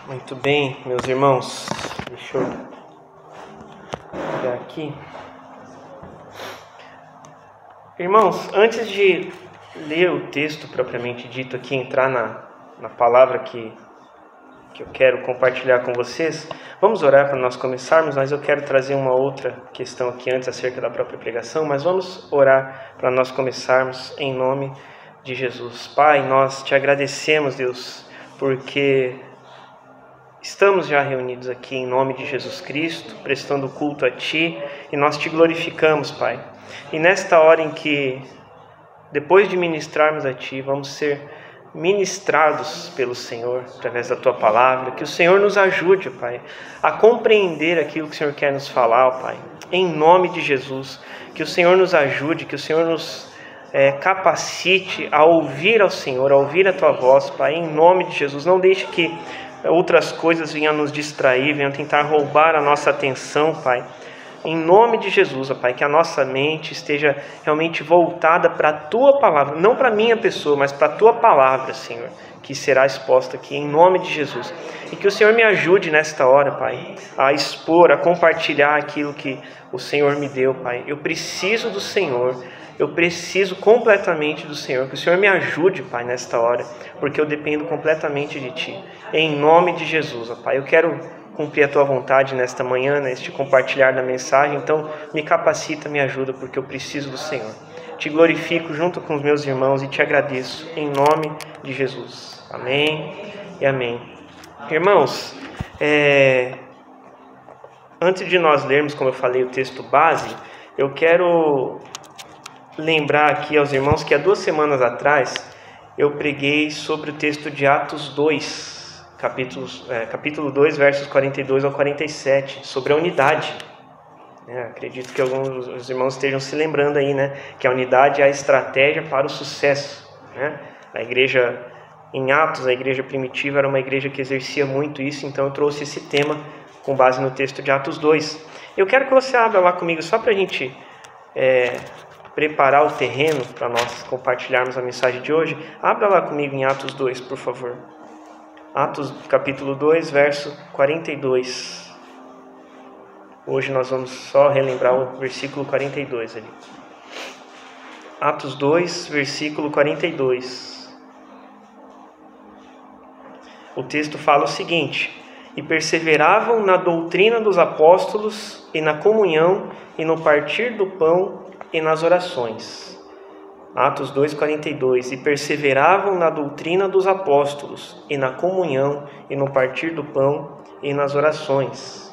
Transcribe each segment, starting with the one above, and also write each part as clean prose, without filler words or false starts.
Muito bem, meus irmãos. Deixa eu pegar aqui. Irmãos, antes de ler o texto propriamente dito aqui, entrar na palavra que eu quero compartilhar com vocês, vamos orar para nós começarmos, mas eu quero trazer uma outra questão aqui antes acerca da própria pregação, mas vamos orar para nós começarmos em nome de Jesus. Pai, nós te agradecemos, Deus, porque estamos já reunidos aqui em nome de Jesus Cristo, prestando culto a Ti, e nós Te glorificamos, Pai. E nesta hora em que, depois de ministrarmos a Ti, vamos ser ministrados pelo Senhor, através da Tua palavra, que o Senhor nos ajude, Pai, a compreender aquilo que o Senhor quer nos falar, Pai, em nome de Jesus, que o Senhor nos ajude, que o Senhor nos capacite a ouvir ao Senhor, a ouvir a Tua voz, Pai, em nome de Jesus. Não deixe que outras coisas venham nos distrair, venham tentar roubar a nossa atenção, Pai. Em nome de Jesus, ó Pai, que a nossa mente esteja realmente voltada para a Tua palavra, não para a minha pessoa, mas para a Tua palavra, Senhor, que será exposta aqui, em nome de Jesus. E que o Senhor me ajude nesta hora, Pai, a expor, a compartilhar aquilo que o Senhor me deu, Pai. Eu preciso do Senhor, eu preciso completamente do Senhor. Que o Senhor me ajude, Pai, nesta hora, porque eu dependo completamente de Ti. Em nome de Jesus, ó Pai, eu quero cumprir a Tua vontade nesta manhã, neste compartilhar da mensagem. Então, me capacita, me ajuda, porque eu preciso do Senhor. Te glorifico junto com os meus irmãos e Te agradeço, em nome de Jesus. Amém e amém. Irmãos, antes de nós lermos, como eu falei, o texto base, eu quero lembrar aqui aos irmãos que há 2 semanas atrás eu preguei sobre o texto de Atos 2, capítulo 2, versos 42 ao 47, sobre a unidade. Acredito que alguns dos irmãos estejam se lembrando aí, né, que a unidade é a estratégia para o sucesso, né? A igreja em Atos, a igreja primitiva, era uma igreja que exercia muito isso, então eu trouxe esse tema com base no texto de Atos 2. Eu quero que você abra lá comigo, só para a gente preparar o terreno para nós compartilharmos a mensagem de hoje. Abra lá comigo em Atos 2, por favor. Atos capítulo 2, verso 42. Hoje nós vamos só relembrar o versículo 42 ali. Atos 2, versículo 42. O texto fala o seguinte: e perseveravam na doutrina dos apóstolos e na comunhão e no partir do pão e nas orações. Atos 2,42. E perseveravam na doutrina dos apóstolos e na comunhão e no partir do pão e nas orações.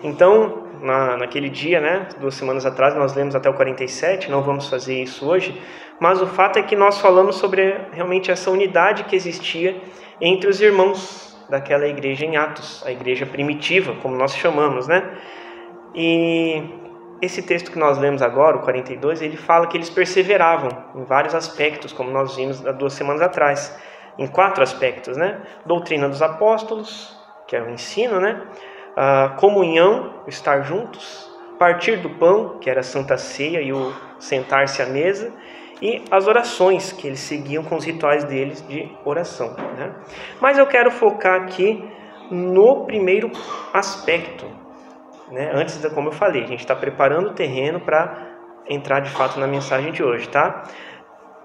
Então, naquele dia, 2 semanas atrás, nós lemos até o 47, não vamos fazer isso hoje, mas o fato é que nós falamos sobre realmente essa unidade que existia entre os irmãos daquela igreja em Atos, a igreja primitiva, como nós chamamos, E esse texto que nós lemos agora, o 42, ele fala que eles perseveravam em vários aspectos, como nós vimos há 2 semanas atrás, em 4 aspectos, Doutrina dos apóstolos, que é o ensino, A comunhão, o estar juntos, partir do pão, que era a Santa Ceia e o sentar-se à mesa, e as orações, que eles seguiam com os rituais deles de oração, Mas eu quero focar aqui no primeiro aspecto, Antes, como eu falei, a gente está preparando o terreno para entrar de fato na mensagem de hoje,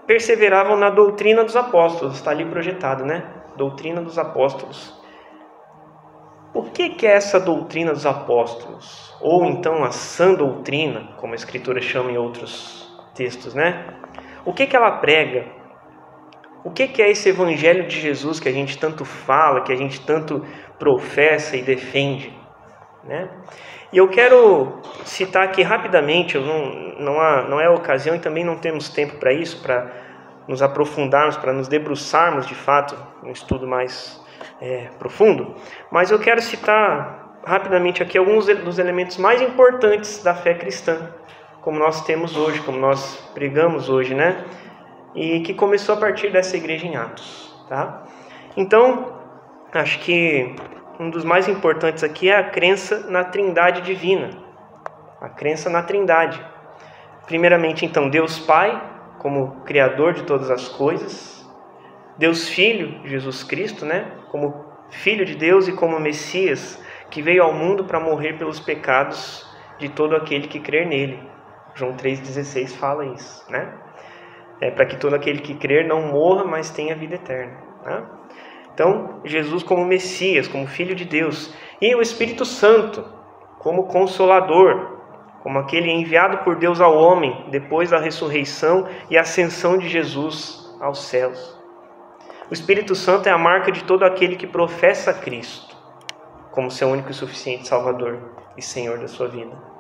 Perseveravam na doutrina dos apóstolos, está ali projetado, Doutrina dos apóstolos. O que é essa doutrina dos apóstolos? Ou então a sã doutrina, como a Escritura chama em outros textos, O que ela prega? O que é esse evangelho de Jesus que a gente tanto fala, que a gente tanto professa e defende, E eu quero citar aqui rapidamente, não é ocasião e também não temos tempo para isso, para nos aprofundarmos, para nos debruçarmos de fato um estudo mais profundo, mas eu quero citar rapidamente aqui alguns dos elementos mais importantes da fé cristã, como nós temos hoje, como nós pregamos hoje, E que começou a partir dessa igreja em Atos, Então, acho que um dos mais importantes aqui é a crença na Trindade divina. A crença na Trindade. Primeiramente, então, Deus Pai, como Criador de todas as coisas. Deus Filho, Jesus Cristo, né? Como Filho de Deus e como Messias, que veio ao mundo para morrer pelos pecados de todo aquele que crer nele. João 3,16 fala isso, né? Para que todo aquele que crer não morra, mas tenha vida eterna, né? Então, Jesus como Messias, como Filho de Deus, e o Espírito Santo como Consolador, como aquele enviado por Deus ao homem depois da ressurreição e ascensão de Jesus aos céus. O Espírito Santo é a marca de todo aquele que professa Cristo como seu único e suficiente Salvador e Senhor da sua vida.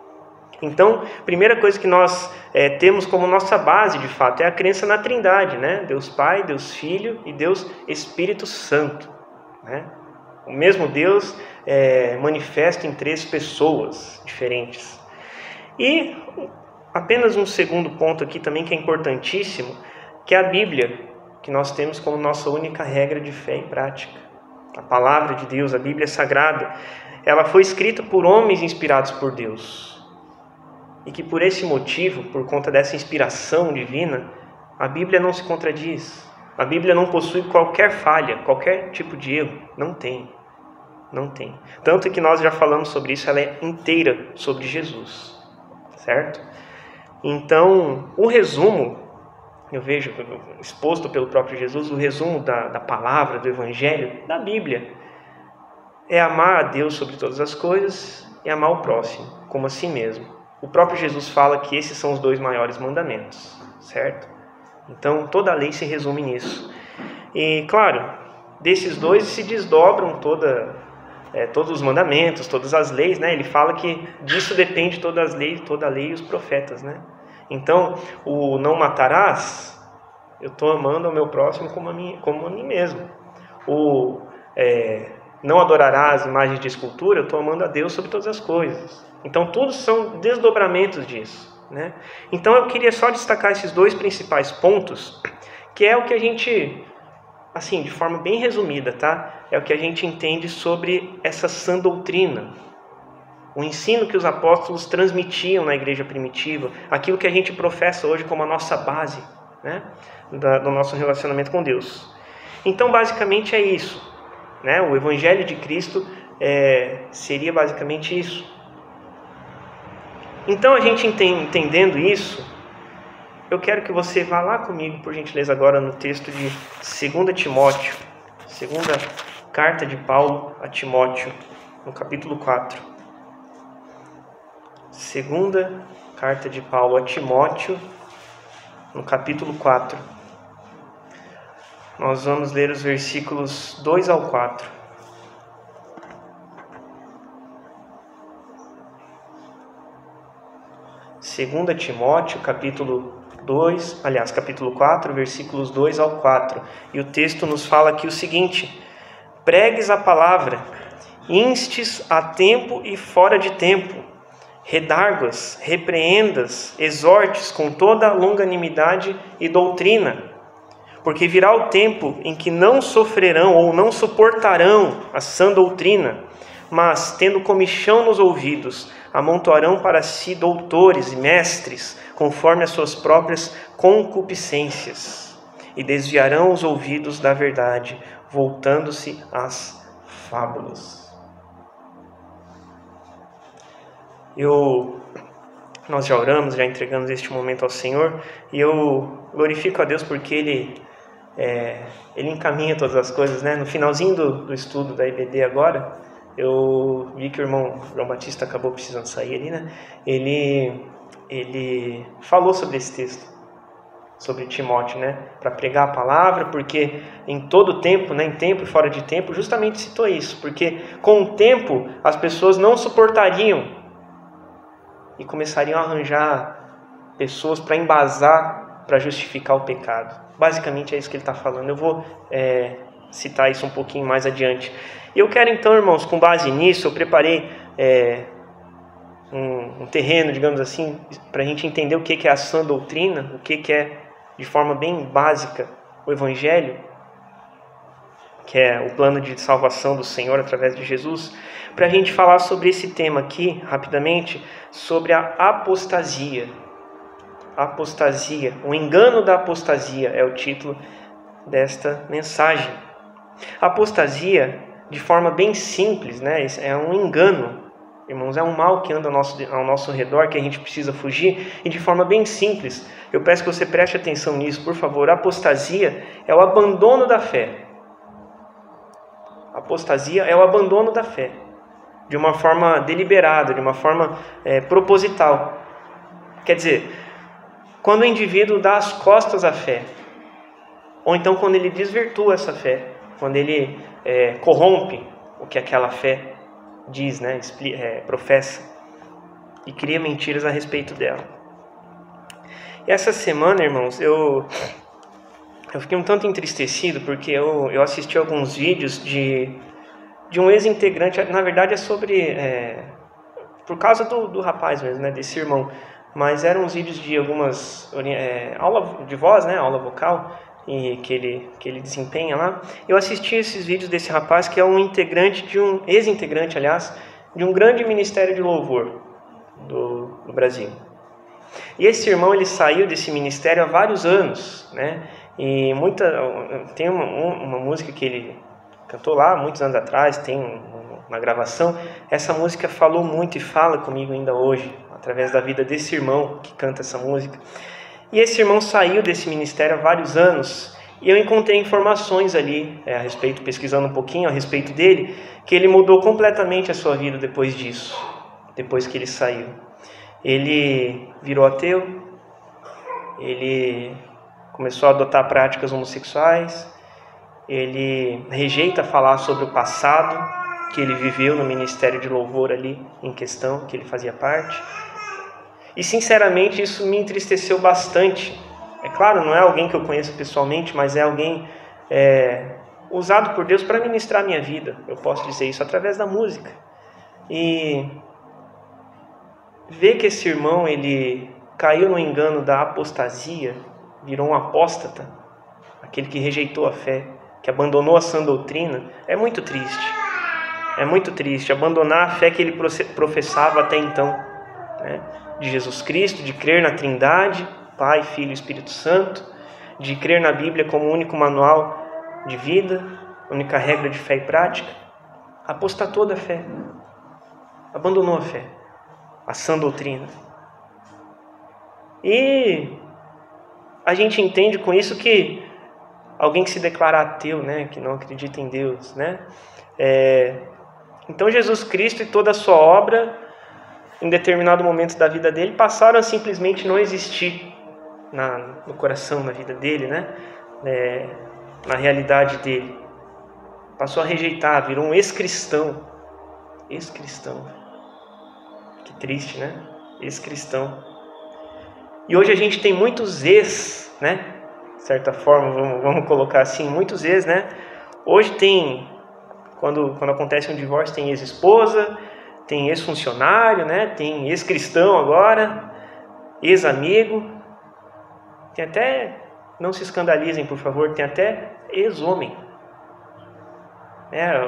Então, a primeira coisa que nós temos como nossa base, de fato, é a crença na Trindade, né? Deus Pai, Deus Filho e Deus Espírito Santo, né? O mesmo Deus manifesto em 3 pessoas diferentes. E apenas um segundo ponto aqui também que é importantíssimo, que é a Bíblia, que nós temos como nossa única regra de fé e prática. A palavra de Deus, a Bíblia Sagrada, ela foi escrita por homens inspirados por Deus. E que por esse motivo, por conta dessa inspiração divina, a Bíblia não se contradiz. A Bíblia não possui qualquer falha, qualquer tipo de erro. Não tem. Não tem. Tanto que nós já falamos sobre isso, ela é inteira sobre Jesus. Certo? Então, o resumo, eu vejo exposto pelo próprio Jesus, o resumo da palavra, do Evangelho, da Bíblia, é amar a Deus sobre todas as coisas e amar o próximo, como a si mesmo. O próprio Jesus fala que esses são os 2 maiores mandamentos, certo? Então, toda a lei se resume nisso. E, claro, desses 2 se desdobram todos os mandamentos, todas as leis, né? Ele fala que disso depende toda a lei e os profetas, né? Então, o não matarás, eu estou amando ao meu próximo como a mim mesmo. O não adorarás imagens de escultura, eu estou amando a Deus sobre todas as coisas. Então, tudo são desdobramentos disso, né? Então, eu queria só destacar esses 2 principais pontos, que é o que a gente, assim, de forma bem resumida, tá? É o que a gente entende sobre essa sã doutrina, o ensino que os apóstolos transmitiam na igreja primitiva, aquilo que a gente professa hoje como a nossa base, né? Do nosso relacionamento com Deus. Então, basicamente é isso, né? O Evangelho de Cristo seria basicamente isso. Então, a gente entendendo isso, eu quero que você vá lá comigo, por gentileza, agora no texto de 2 Timóteo, segunda carta de Paulo a Timóteo, no capítulo 4. Segunda carta de Paulo a Timóteo, no capítulo 4. Nós vamos ler os versículos 2 ao 4. 2 Timóteo, capítulo 4, versículos 2 ao 4. E o texto nos fala aqui o seguinte: pregues a palavra, instes a tempo e fora de tempo, redarguas, repreendas, exortes com toda a longanimidade e doutrina, porque virá o tempo em que não sofrerão ou não suportarão a sã doutrina, mas, tendo comichão nos ouvidos, amontoarão para si doutores e mestres, conforme as suas próprias concupiscências, e desviarão os ouvidos da verdade, voltando-se às fábulas. Nós já oramos, já entregamos este momento ao Senhor, e eu glorifico a Deus porque Ele encaminha todas as coisas, né? No finalzinho do estudo da IBD agora, eu vi que o irmão João Batista acabou precisando sair ali, né? Ele falou sobre esse texto, sobre Timóteo, né? Para pregar a palavra, porque em todo tempo, né? Em tempo e fora de tempo, justamente citou isso, porque com o tempo as pessoas não suportariam e começariam a arranjar pessoas para embasar, para justificar o pecado. Basicamente é isso que ele está falando. Eu vou citar isso um pouquinho mais adiante. E eu quero então, irmãos, com base nisso, eu preparei um terreno, digamos assim, para a gente entender o que é a sã doutrina, o que é, de forma bem básica, o Evangelho, que é o plano de salvação do Senhor através de Jesus, para a gente falar sobre esse tema aqui, rapidamente, sobre a apostasia. Apostasia, o engano da apostasia é o título desta mensagem. A apostasia, de forma bem simples, né, é um engano, irmãos, é um mal que anda ao nosso redor, que a gente precisa fugir, e de forma bem simples, eu peço que você preste atenção nisso, por favor. A apostasia é o abandono da fé. A apostasia é o abandono da fé, de uma forma deliberada, de uma forma proposital. Quer dizer, quando o indivíduo dá as costas à fé, ou então quando ele desvirtua essa fé, quando ele corrompe o que aquela fé diz, né, professa, e cria mentiras a respeito dela. E essa semana, irmãos, eu fiquei um tanto entristecido, porque eu assisti alguns vídeos de um ex-integrante, na verdade é sobre, por causa do rapaz mesmo, né, desse irmão, mas eram uns vídeos de algumas aula de voz, né, aula vocal, e que ele desempenha lá. Eu assisti esses vídeos desse rapaz, que é um ex-integrante, aliás, de um grande ministério de louvor do Brasil. E esse irmão, ele saiu desse ministério há vários anos, né? E tem uma música que ele cantou lá muitos anos atrás, tem uma gravação. Essa música falou muito e fala comigo ainda hoje, através da vida desse irmão que canta essa música. E esse irmão saiu desse ministério há vários anos, e eu encontrei informações ali, pesquisando um pouquinho a respeito dele, que ele mudou completamente a sua vida depois disso, depois que ele saiu. Ele virou ateu, ele começou a adotar práticas homossexuais, ele rejeita falar sobre o passado que ele viveu no ministério de louvor ali em questão, que ele fazia parte. E sinceramente isso me entristeceu bastante. É claro, não é alguém que eu conheço pessoalmente, mas é alguém usado por Deus para ministrar a minha vida. Eu posso dizer isso através da música. E ver que esse irmão, ele caiu no engano da apostasia, virou um apóstata, aquele que rejeitou a fé, que abandonou a sã doutrina, é muito triste. É muito triste abandonar a fé que ele professava até então, né? De Jesus Cristo, de crer na Trindade, Pai, Filho e Espírito Santo, de crer na Bíblia como único manual de vida, única regra de fé e prática. Apostatou da fé, abandonou a fé, a sã doutrina. E a gente entende com isso que alguém que se declara ateu, né, que não acredita em Deus, né, então Jesus Cristo e toda a sua obra, em determinado momento da vida dele, passaram a simplesmente não existir no coração, na vida dele, né? Na realidade dele. Passou a rejeitar, virou um ex-cristão. Ex-cristão. Que triste, né? Ex-cristão. E hoje a gente tem muitos ex, né? De certa forma, vamos colocar assim, muitos ex, né? Hoje tem, quando acontece um divórcio, tem ex-esposa, tem ex-funcionário, né? Tem ex-cristão agora, ex-amigo. Tem até, não se escandalizem, por favor, tem até ex-homem.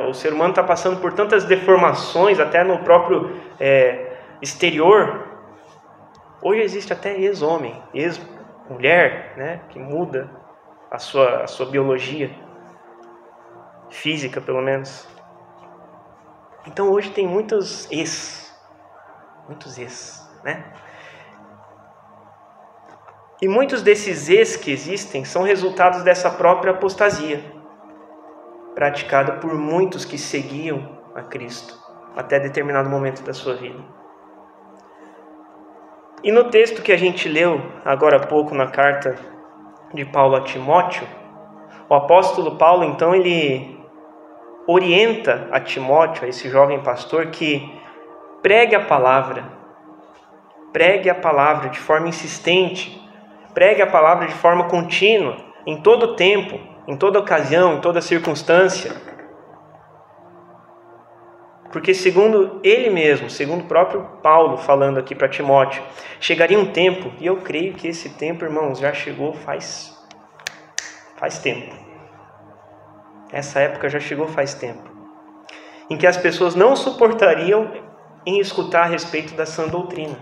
O ser humano está passando por tantas deformações, até no próprio exterior. Hoje existe até ex-homem, ex-mulher, né? Que muda a sua biologia física, pelo menos. Então hoje tem muitos ex, né? E muitos desses ex que existem são resultados dessa própria apostasia, praticada por muitos que seguiam a Cristo até determinado momento da sua vida. E no texto que a gente leu agora há pouco na carta de Paulo a Timóteo, o apóstolo Paulo, então, ele orienta a Timóteo, a esse jovem pastor, que pregue a palavra de forma insistente, pregue a palavra de forma contínua, em todo tempo, em toda ocasião, em toda circunstância. Porque segundo ele mesmo, segundo o próprio Paulo falando aqui para Timóteo, chegaria um tempo, e eu creio que esse tempo, irmãos, já chegou faz tempo. Essa época já chegou faz tempo, em que as pessoas não suportariam em escutar a respeito da sã doutrina.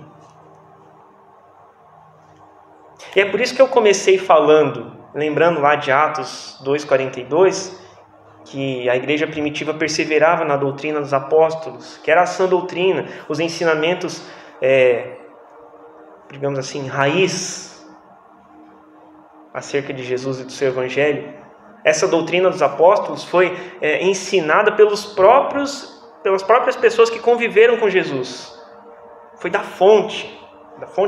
E é por isso que eu comecei falando lembrando lá de Atos 2,42, que a igreja primitiva perseverava na doutrina dos apóstolos, que era a sã doutrina, os ensinamentos, digamos assim, raiz acerca de Jesus e do seu evangelho. Essa doutrina dos apóstolos foi ensinada pelas próprias pessoas que conviveram com Jesus. Foi da fonte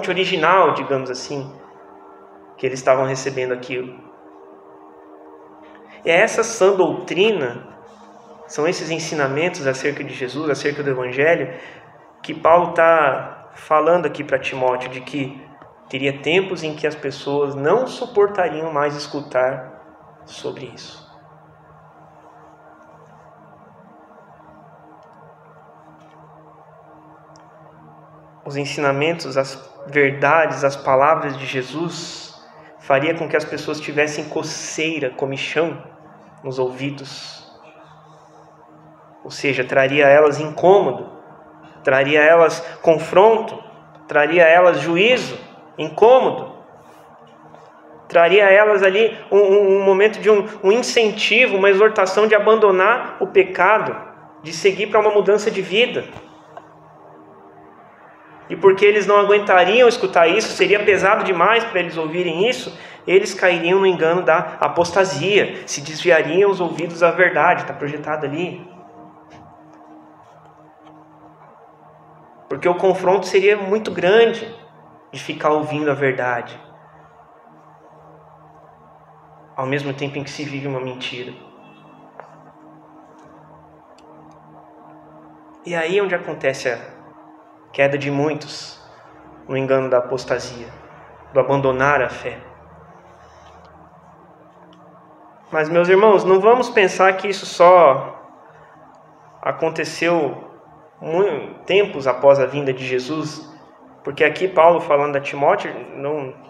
original, digamos assim, que eles estavam recebendo aquilo. E essa sã doutrina, são esses ensinamentos acerca de Jesus, acerca do evangelho, que Paulo está falando aqui para Timóteo, de que teria tempos em que as pessoas não suportariam mais escutar sobre isso. Os ensinamentos, as verdades, as palavras de Jesus faria com que as pessoas tivessem coceira, comichão nos ouvidos. Ou seja, traria a elas incômodo, traria a elas confronto, traria a elas juízo, incômodo. Traria a elas ali um momento de um incentivo, uma exortação de abandonar o pecado, de seguir para uma mudança de vida. E porque eles não aguentariam escutar isso, seria pesado demais para eles ouvirem isso, eles cairiam no engano da apostasia, se desviariam os ouvidos da verdade, está projetado ali. Porque o confronto seria muito grande de ficar ouvindo a verdade, ao mesmo tempo em que se vive uma mentira. E aí onde acontece a queda de muitos no engano da apostasia, do abandonar a fé. Mas, meus irmãos, não vamos pensar que isso só aconteceu tempos após a vinda de Jesus, porque aqui Paulo falando a Timóteo,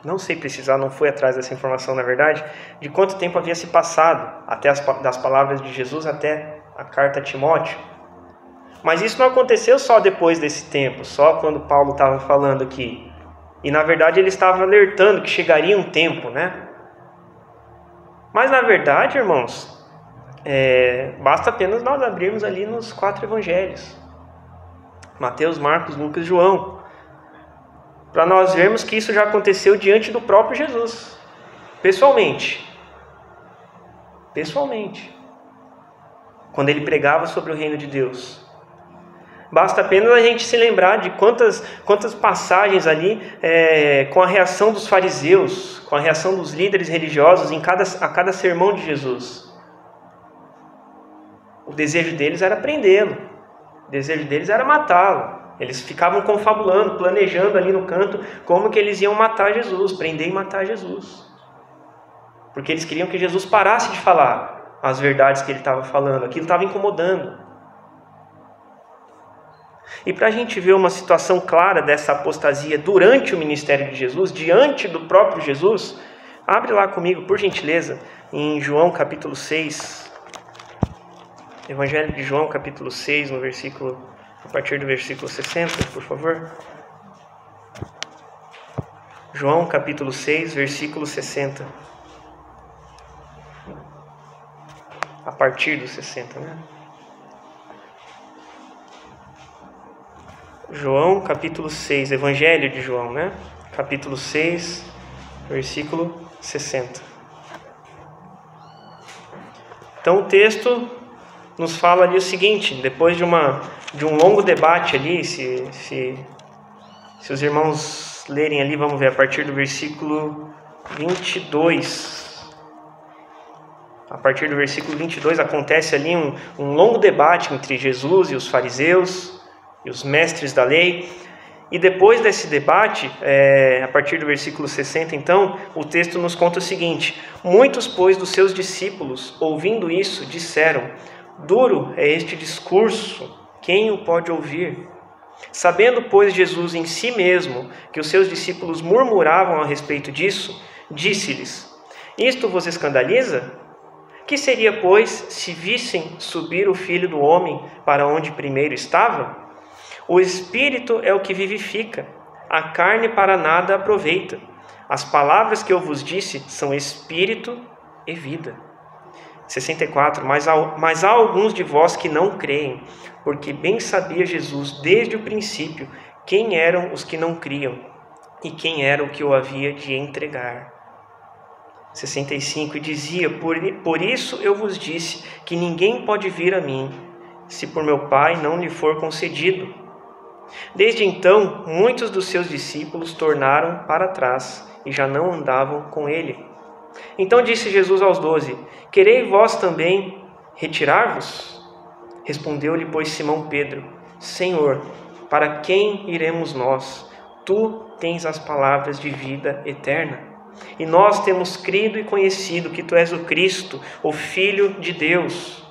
não sei precisar, não foi atrás dessa informação na verdade, de quanto tempo havia se passado até das palavras de Jesus até a carta a Timóteo. Mas isso não aconteceu só depois desse tempo, só quando Paulo estava falando aqui. E na verdade ele estava alertando que chegaria um tempo, né? Mas na verdade, irmãos, basta apenas nós abrirmos ali nos 4 evangelhos. Mateus, Marcos, Lucas e João. Para nós vermos que isso já aconteceu diante do próprio Jesus. Pessoalmente. Quando ele pregava sobre o reino de Deus. Basta apenas a gente se lembrar de quantas passagens ali com a reação dos fariseus, com a reação dos líderes religiosos a cada sermão de Jesus. O desejo deles era prendê-lo, o desejo deles era matá-lo. Eles ficavam confabulando, planejando ali no canto como que eles iam matar Jesus, prender e matar Jesus. Porque eles queriam que Jesus parasse de falar as verdades que ele estava falando, aquilo estava incomodando. E para a gente ver uma situação clara dessa apostasia durante o ministério de Jesus, diante do próprio Jesus, abre lá comigo, por gentileza, em João capítulo 6, Evangelho de João capítulo 6, a partir do versículo 60, por favor. João capítulo 6, versículo 60. A partir do 60, né? João capítulo 6, Evangelho de João, né? Capítulo 6, versículo 60. Então o texto nos fala ali o seguinte, depois de um longo debate ali, se os irmãos lerem ali, vamos ver, a partir do versículo 22. A partir do versículo 22 acontece ali um longo debate entre Jesus e os fariseus, e os mestres da lei. E depois desse debate, a partir do versículo 60, então, o texto nos conta o seguinte: muitos, pois, dos seus discípulos, ouvindo isso, disseram: duro é este discurso, quem o pode ouvir? Sabendo, pois, Jesus em si mesmo que os seus discípulos murmuravam a respeito disso, disse-lhes: isto vos escandaliza? Que seria, pois, se vissem subir o Filho do Homem para onde primeiro estava? O Espírito é o que vivifica, a carne para nada aproveita. As palavras que eu vos disse são espírito e vida. 64. Mas há alguns de vós que não creem, porque bem sabia Jesus desde o princípio quem eram os que não criam e quem era o que o havia de entregar. 65. E dizia, por isso eu vos disse que ninguém pode vir a mim, se por meu Pai não lhe for concedido. Desde então, muitos dos seus discípulos tornaram para trás e já não andavam com ele. Então disse Jesus aos 12, quereis vós também retirar-vos? Respondeu-lhe, pois, Simão Pedro, Senhor, para quem iremos nós? Tu tens as palavras de vida eterna. E nós temos crido e conhecido que tu és o Cristo, o Filho de Deus.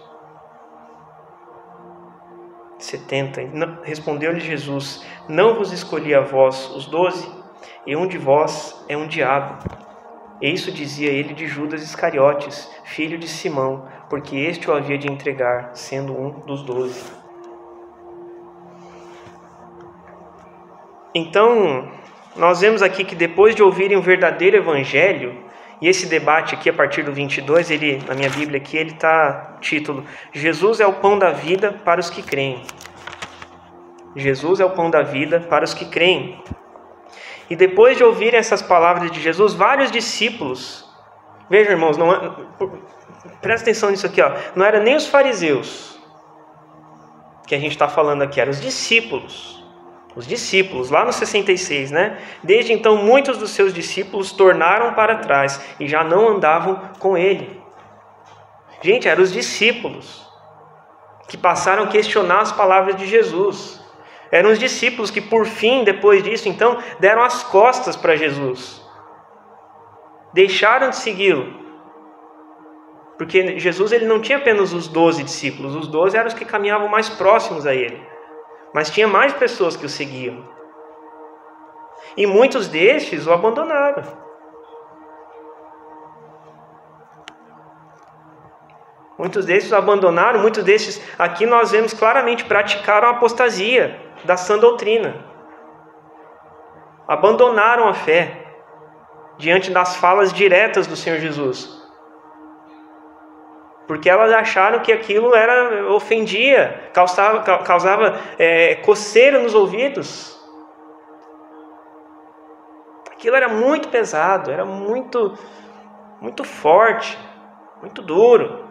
70. Respondeu-lhe Jesus, não vos escolhi a vós, os 12, e um de vós é um diabo. E isso dizia ele de Judas Iscariotes, filho de Simão, porque este o havia de entregar, sendo um dos 12. Então, nós vemos aqui que depois de ouvirem o verdadeiro evangelho, e esse debate aqui a partir do 22, na minha Bíblia aqui, ele está título, Jesus é o pão da vida para os que creem. Jesus é o pão da vida para os que creem. E depois de ouvirem essas palavras de Jesus, vários discípulos, vejam irmãos, presta atenção nisso aqui, não era nem os fariseus que a gente está falando aqui, eram os discípulos, lá no 66, né? Desde então, muitos dos seus discípulos tornaram para trás e já não andavam com ele. Gente, eram os discípulos que passaram a questionar as palavras de Jesus. Eram os discípulos que, por fim, depois disso, então, deram as costas para Jesus. Deixaram de segui-lo. Porque Jesus ele não tinha apenas os 12 discípulos. Os 12 eram os que caminhavam mais próximos a ele. Mas tinha mais pessoas que o seguiam. E muitos destes o abandonaram. Muitos destes o abandonaram. Muitos destes, aqui nós vemos claramente, praticaram a apostasia da sã doutrina. Abandonaram a fé diante das falas diretas do Senhor Jesus. Porque elas acharam que aquilo ofendia, causava coceira nos ouvidos. Aquilo era muito pesado, era muito forte, muito duro.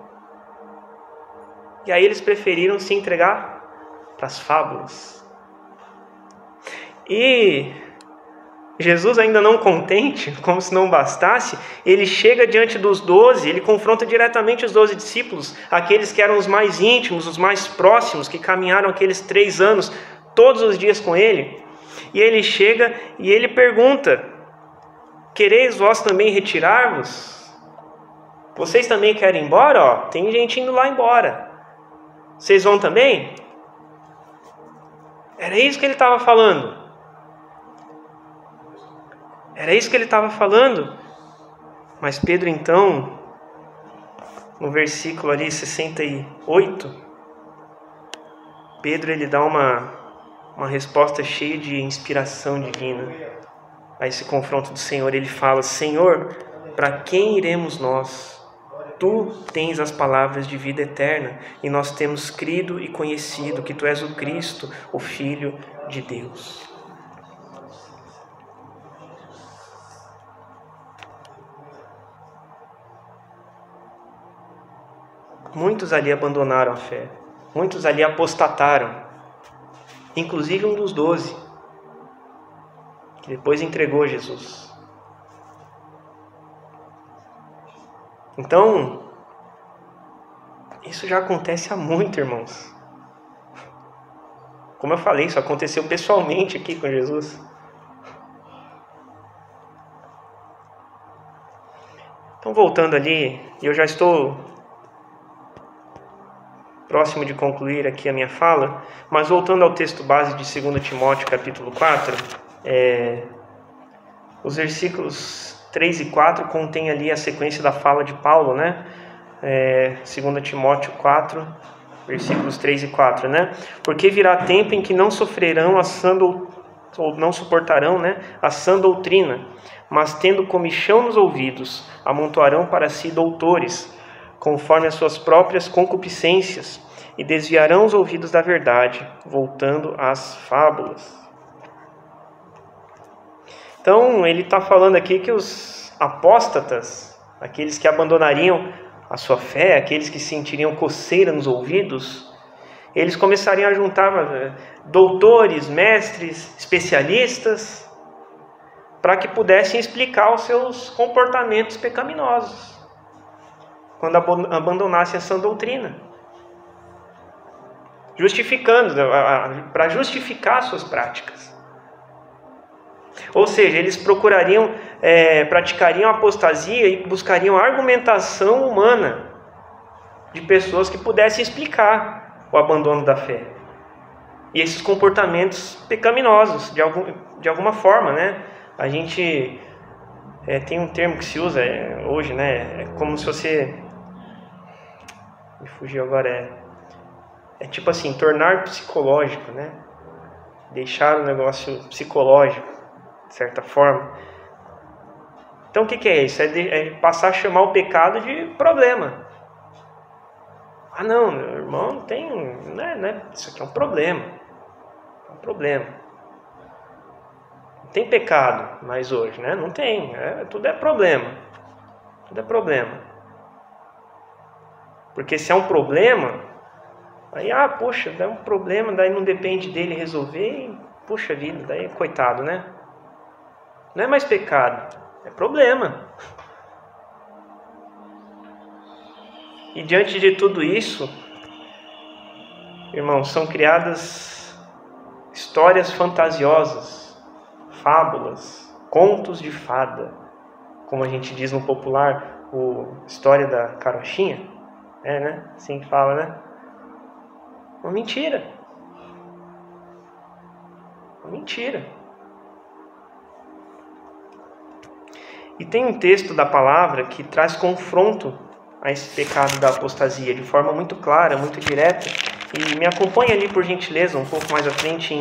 E aí eles preferiram se entregar para as fábulas. E Jesus, ainda não contente, como se não bastasse, ele chega diante dos 12, ele confronta diretamente os 12 discípulos, aqueles que eram os mais íntimos, os mais próximos, que caminharam aqueles 3 anos, todos os dias com ele. E ele chega e ele pergunta, quereis vós também retirar-vos? Vocês também querem ir embora? Tem gente indo lá embora. Vocês vão também? Era isso que ele estava falando. Era isso que ele estava falando. Mas Pedro então, no versículo ali 68, Pedro ele dá uma resposta cheia de inspiração divina a esse confronto do Senhor. Ele fala, Senhor, para quem iremos nós? Tu tens as palavras de vida eterna, e nós temos crido e conhecido que Tu és o Cristo, o Filho de Deus. Muitos ali abandonaram a fé, muitos ali apostataram, inclusive um dos 12, que depois entregou Jesus. Então, isso já acontece há muito, irmãos. Como eu falei, isso aconteceu pessoalmente aqui com Jesus. Então, voltando ali, eu já estou próximo de concluir aqui a minha fala, mas voltando ao texto base de 2 Timóteo capítulo 4, os versículos 3 e 4 contém ali a sequência da fala de Paulo, né? 2 Timóteo 4, versículos 3 e 4, né? Porque virá tempo em que não sofrerão a ou não suportarão, né, a sã doutrina, mas tendo comichão nos ouvidos, amontoarão para si doutores, conforme as suas próprias concupiscências, e desviarão os ouvidos da verdade, voltando às fábulas. Então, ele está falando aqui que os apóstatas, aqueles que abandonariam a sua fé, aqueles que sentiriam coceira nos ouvidos, eles começariam a juntar doutores, mestres, especialistas, para que pudessem explicar os seus comportamentos pecaminosos, quando abandonassem a sã doutrina. Justificando, para justificar suas práticas. Ou seja, eles praticariam apostasia e buscariam argumentação humana de pessoas que pudessem explicar o abandono da fé. E esses comportamentos pecaminosos, de alguma forma, né? A gente tem um termo que se usa hoje, né? É como se você... Me fugiu agora, é tipo assim, tornar psicológico, né? Deixar o negócio psicológico, de certa forma. Então o que é isso? É passar a chamar o pecado de problema. Ah não, meu irmão, não tem... Né? Isso aqui é um problema. É um problema. Não tem pecado mais hoje, né? Não tem. Tudo é problema. Tudo é problema. Porque se é um problema, aí, poxa, dá um problema, daí não depende dele resolver, e, puxa vida, daí coitado, né? Não é mais pecado, é problema. E diante de tudo isso, irmãos, são criadas histórias fantasiosas, fábulas, contos de fada, como a gente diz no popular, história da carochinha, né? Assim que fala, né? Uma mentira. Uma mentira. E tem um texto da palavra que traz confronto a esse pecado da apostasia de forma muito clara, muito direta. E me acompanha ali, por gentileza, um pouco mais à frente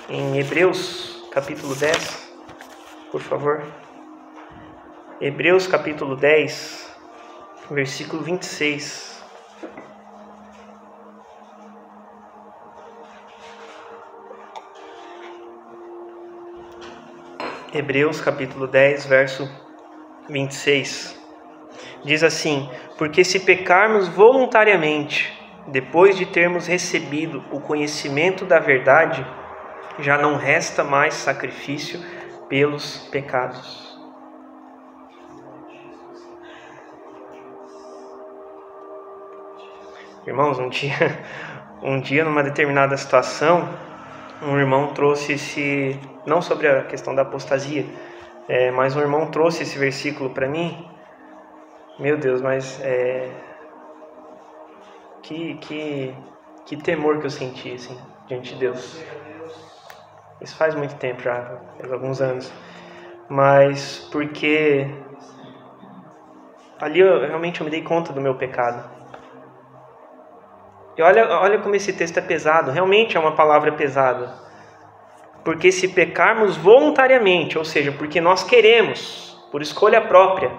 em Hebreus, capítulo 10, por favor. Hebreus, capítulo 10, versículo 26. Hebreus capítulo 10, verso 26. Diz assim: porque se pecarmos voluntariamente, depois de termos recebido o conhecimento da verdade, já não resta mais sacrifício pelos pecados. Irmãos, um dia numa determinada situação, um irmão trouxe não sobre a questão da apostasia, mas um irmão trouxe esse versículo para mim. Meu Deus, mas que temor que eu senti assim, diante de Deus. Isso faz muito tempo já, faz alguns anos. Mas porque ali eu realmente me dei conta do meu pecado. E olha como esse texto é pesado, realmente é uma palavra pesada. Porque se pecarmos voluntariamente, ou seja, porque nós queremos, por escolha própria,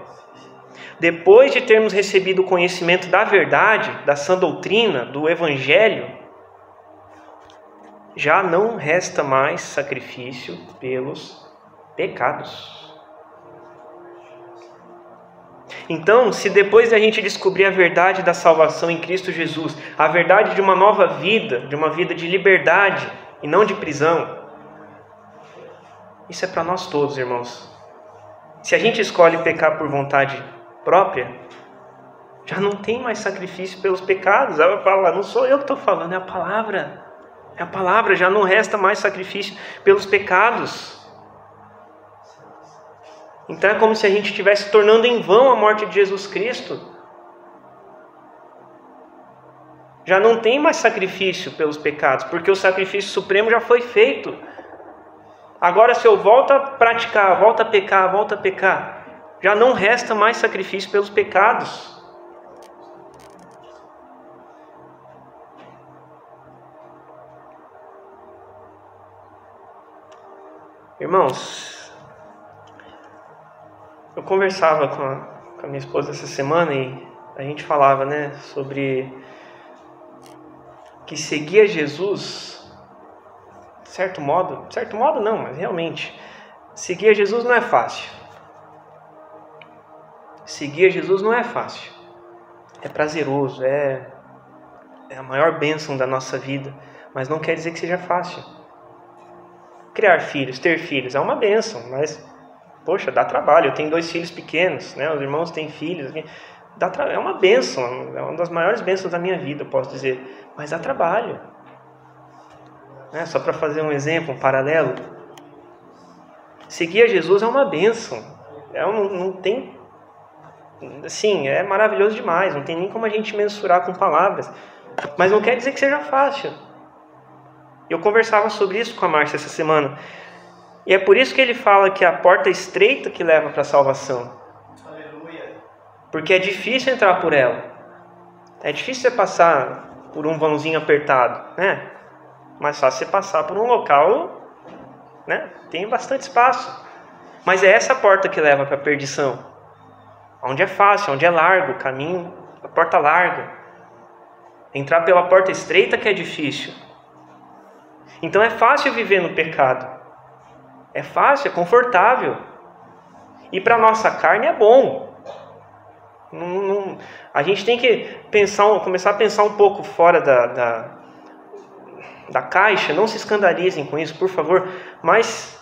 depois de termos recebido o conhecimento da verdade, da sã doutrina, do Evangelho, já não resta mais sacrifício pelos pecados. Então, se depois da gente descobrir a verdade da salvação em Cristo Jesus, a verdade de uma nova vida, de uma vida de liberdade e não de prisão, isso é para nós todos, irmãos. Se a gente escolhe pecar por vontade própria, já não tem mais sacrifício pelos pecados. Ela fala, não sou eu que estou falando, é a palavra. É a palavra, já não resta mais sacrifício pelos pecados. Então é como se a gente estivesse tornando em vão a morte de Jesus Cristo. Já não tem mais sacrifício pelos pecados, porque o sacrifício supremo já foi feito. Agora se eu volto a praticar, volto a pecar, já não resta mais sacrifício pelos pecados. Irmãos, eu conversava com a minha esposa essa semana e a gente falava, né, sobre que seguir a Jesus, de certo modo não, mas realmente, seguir a Jesus não é fácil. Seguir a Jesus não é fácil. É prazeroso, é a maior bênção da nossa vida, mas não quer dizer que seja fácil. Criar filhos, ter filhos é uma bênção, mas, poxa, dá trabalho. Eu tenho 2 filhos pequenos, né? Os irmãos têm filhos. É uma bênção, é uma das maiores bênçãos da minha vida, eu posso dizer. Mas dá trabalho. Né? Só para fazer um exemplo, um paralelo. Seguir a Jesus é uma bênção. Não tem... Assim, é maravilhoso demais. Não tem nem como a gente mensurar com palavras. Mas não quer dizer que seja fácil. Eu conversava sobre isso com a Márcia essa semana. E é por isso que ele fala que a porta é estreita que leva para a salvação. Aleluia. Porque é difícil entrar por ela. É difícil você passar por um vãozinho apertado, né? Mais fácil você passar por um local, né? Tem bastante espaço. Mas é essa porta que leva para a perdição. Onde é fácil, onde é largo, o caminho, a porta larga. Entrar pela porta estreita que é difícil. Então é fácil viver no pecado. É fácil, é confortável. E para a nossa carne é bom. A gente tem que começar a pensar um pouco fora da caixa. Não se escandalizem com isso, por favor. Mas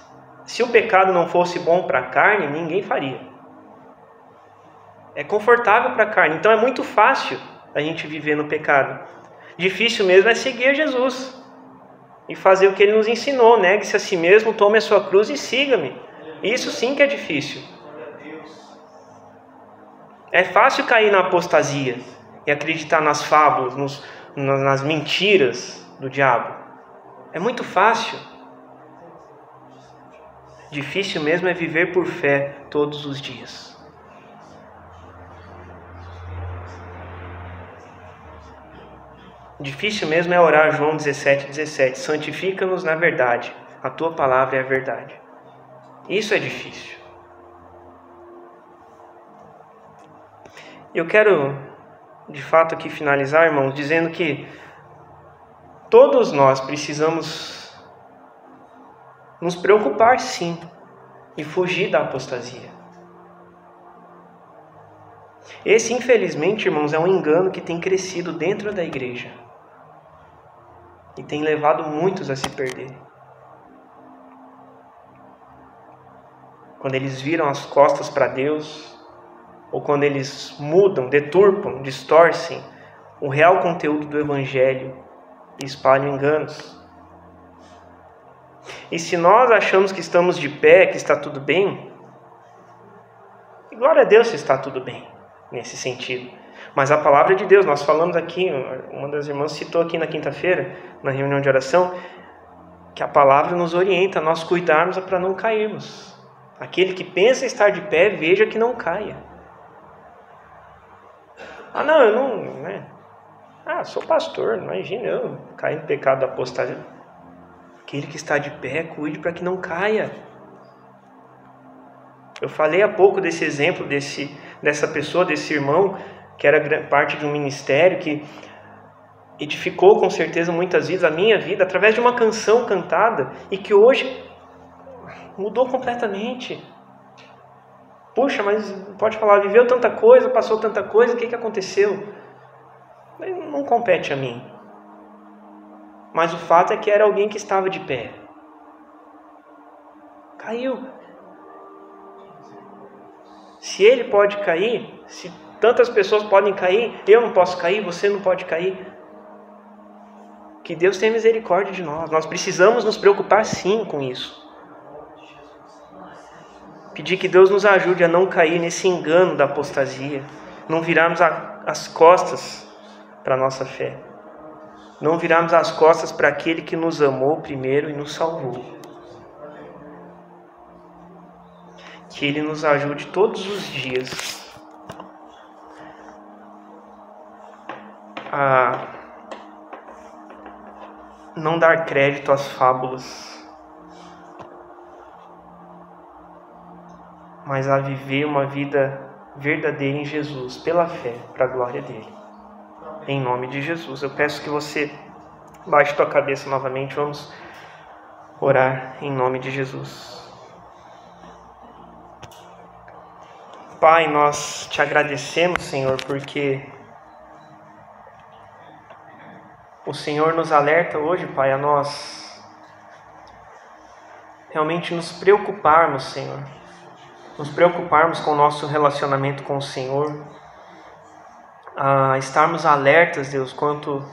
se o pecado não fosse bom para a carne, ninguém faria. É confortável para a carne. Então é muito fácil a gente viver no pecado. Difícil mesmo é seguir Jesus. E fazer o que ele nos ensinou. Negue-se a si mesmo, tome a sua cruz e siga-me. Isso sim que é difícil. É fácil cair na apostasia e acreditar nas fábulas, nas mentiras do diabo. É muito fácil. Difícil mesmo é viver por fé todos os dias. Difícil mesmo é orar João 17:17. Santifica-nos na verdade. A tua palavra é a verdade. Isso é difícil. Eu quero, de fato, aqui finalizar, irmãos, dizendo que todos nós precisamos nos preocupar, sim, e fugir da apostasia. Esse, infelizmente, irmãos, é um engano que tem crescido dentro da igreja e tem levado muitos a se perder. Quando eles viram as costas para Deus, ou quando eles mudam, deturpam, distorcem o real conteúdo do Evangelho e espalham enganos. E se nós achamos que estamos de pé, que está tudo bem, glória a Deus se está tudo bem, nesse sentido. Mas a palavra de Deus, nós falamos aqui, uma das irmãs citou aqui na quinta-feira, na reunião de oração, que a palavra nos orienta a nós cuidarmos para não cairmos. Aquele que pensa estar de pé, veja que não caia. Não, eu não... Né? Sou pastor, imagina eu cair no pecado da apostasia. Aquele que está de pé, cuide para que não caia. Eu falei há pouco desse exemplo, dessa pessoa, desse irmão, que era parte de um ministério, que edificou com certeza muitas vidas, a minha vida, através de uma canção cantada, e que hoje mudou completamente. Puxa, mas pode falar, viveu tanta coisa, passou tanta coisa, o que aconteceu? Não compete a mim. Mas o fato é que era alguém que estava de pé. Caiu. Se ele pode cair, se tantas pessoas podem cair, eu não posso cair, você não pode cair. Que Deus tenha misericórdia de nós. Nós precisamos nos preocupar sim com isso. Pedir que Deus nos ajude a não cair nesse engano da apostasia. Não virarmos as costas para a nossa fé. Não virarmos as costas para aquele que nos amou primeiro e nos salvou. Que Ele nos ajude todos os dias a não dar crédito às fábulas, mas a viver uma vida verdadeira em Jesus, pela fé, para a glória dele. Em nome de Jesus, eu peço que você baixe tua cabeça novamente, vamos orar em nome de Jesus. Pai, nós te agradecemos, Senhor, porque o Senhor nos alerta hoje, Pai, a nós realmente nos preocuparmos, Senhor. Nos preocuparmos com o nosso relacionamento com o Senhor. A estarmos alertas, Deus, quanto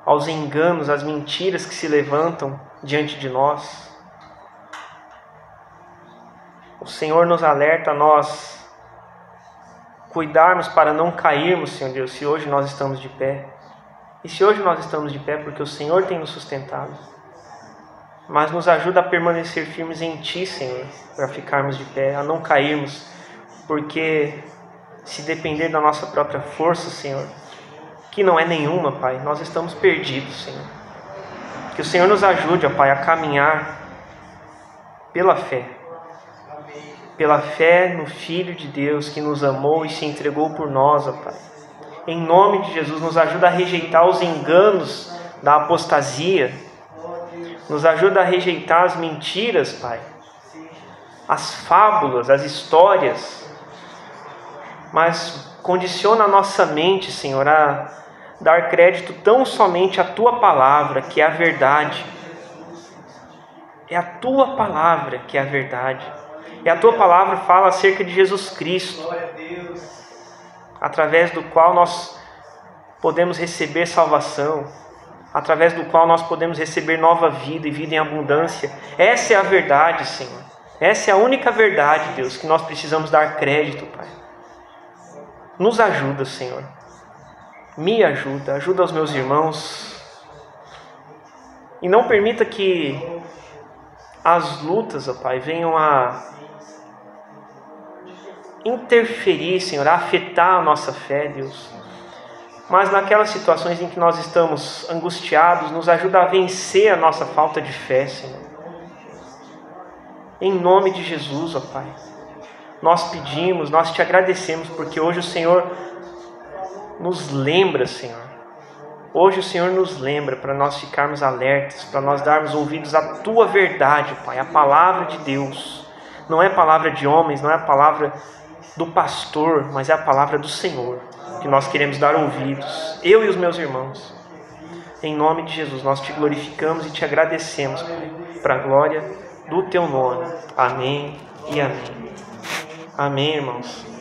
aos enganos, às mentiras que se levantam diante de nós. O Senhor nos alerta a nós cuidarmos para não cairmos, Senhor Deus, se hoje nós estamos de pé. E se hoje nós estamos de pé, porque o Senhor tem nos sustentado. Mas nos ajuda a permanecer firmes em Ti, Senhor, para ficarmos de pé, a não cairmos, porque se depender da nossa própria força, Senhor, que não é nenhuma, Pai, nós estamos perdidos, Senhor. Que o Senhor nos ajude, ó Pai, a caminhar pela fé no Filho de Deus que nos amou e se entregou por nós, ó Pai. Em nome de Jesus, nos ajuda a rejeitar os enganos da apostasia, nos ajuda a rejeitar as mentiras, Pai, as fábulas, as histórias, mas condiciona a nossa mente, Senhor, a dar crédito tão somente à Tua Palavra, que é a verdade. É a Tua Palavra que é a verdade. E a Tua Palavra fala acerca de Jesus Cristo, através do qual nós podemos receber salvação, através do qual nós podemos receber nova vida e vida em abundância. Essa é a verdade, Senhor. Essa é a única verdade, Deus, que nós precisamos dar crédito, Pai. Nos ajuda, Senhor. Me ajuda, ajuda os meus irmãos. E não permita que as lutas, ó Pai, venham a interferir, Senhor, a afetar a nossa fé, Deus. Mas naquelas situações em que nós estamos angustiados, nos ajuda a vencer a nossa falta de fé, Senhor. Em nome de Jesus, ó Pai, nós pedimos, nós te agradecemos, porque hoje o Senhor nos lembra, Senhor. Hoje o Senhor nos lembra para nós ficarmos alertas, para nós darmos ouvidos à Tua verdade, Pai, a palavra de Deus. Não é a palavra de homens, não é a palavra do pastor, mas é a palavra do Senhor, que nós queremos dar ouvidos, eu e os meus irmãos. Em nome de Jesus, nós te glorificamos e te agradecemos, Pai, para a glória do Teu nome. Amém e amém. Amém, irmãos.